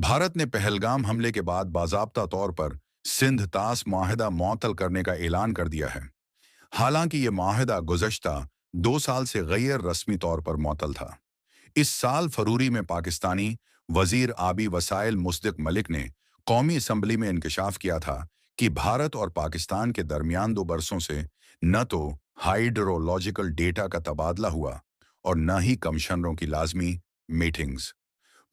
भारत ने पहलगाम हमले के बाद बाज़ाब्ता तौर पर सिंध तास मुआहदा मुअत्तल करने का ऐलान कर दिया है। हालांकि ये मुआहदा गुज़श्ता 2 साल से गैर रस्मी तौर पर मुअत्तल था। इस साल फरवरी में पाकिस्तानी वजीर आबी वसाइल मुसद्दिक मलिक ने कौमी असम्बली में इंकशाफ किया था कि भारत और पाकिस्तान के दरमियान 2 बरसों से न तो हाइड्रोलॉजिकल डेटा का तबादला हुआ और न ही कमिश्नरों की लाजमी मीटिंग्स।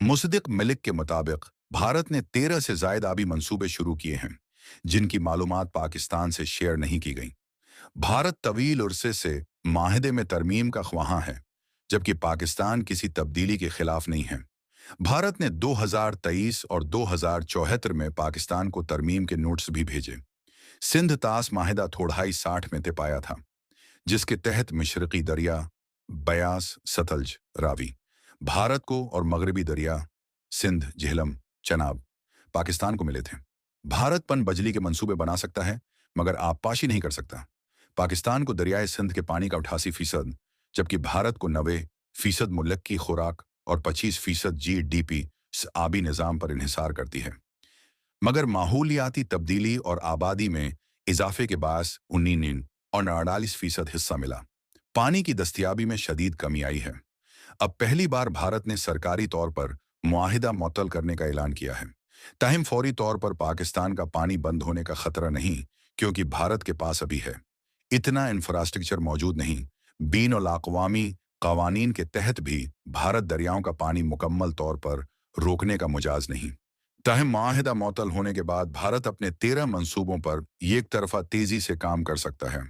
मुसद्दिक मलिक के मुताबिक भारत ने 13 से जायद आबी मंसूबे शुरू किए हैं, जिनकी मालूमात पाकिस्तान से शेयर नहीं की गई। भारत तवील अरसे से माहिदे में तरमीम का ख्वाहां है, जबकि पाकिस्तान किसी तब्दीली के खिलाफ नहीं है। भारत ने 2023 और 2074 में पाकिस्तान को तरमीम के नोट्स भी भेजे। सिंध तास माहिदा थोड़ाई 60 में तय पाया था, जिसके तहत मशरकी दरिया बयास सतलज रावी भारत को और मगरबी दरिया सिंध झेलम चनाब पाकिस्तान को मिले थे। भारत पन बजली के मंसूबे बना सकता है, मगर आबपाशी नहीं कर सकता। पाकिस्तान को दरियाए सिंध के पानी का 88%, जबकि भारत को 90% मुल्क की खुराक और 25% GDP इस आबी निज़ाम पर इन्हिसार करती है। मगर माहौलियाती तब्दीली और आबादी में इजाफे के बायस 19 और 48% हिस्सा मिला। पानी की दस्तियाबी में शदीद कमी आई है। अब पहली बार भारत ने सरकारी तौर पर मुआहिदा मुअत्तल करने का ऐलान किया है। ताहम फौरी तौर पर पाकिस्तान का पानी बंद होने का खतरा नहीं, क्योंकि भारत के पास अभी है इतना इंफ्रास्ट्रक्चर मौजूद नहीं। बीन-उल-अक़वामी कवानीन के तहत भी भारत दरियाओं का पानी मुकम्मल तौर पर रोकने का मुजाज नहीं। ताहम मुआहिदा मुअत्तल होने के बाद भारत अपने 13 मंसूबों पर एक तरफा तेजी से काम कर सकता है।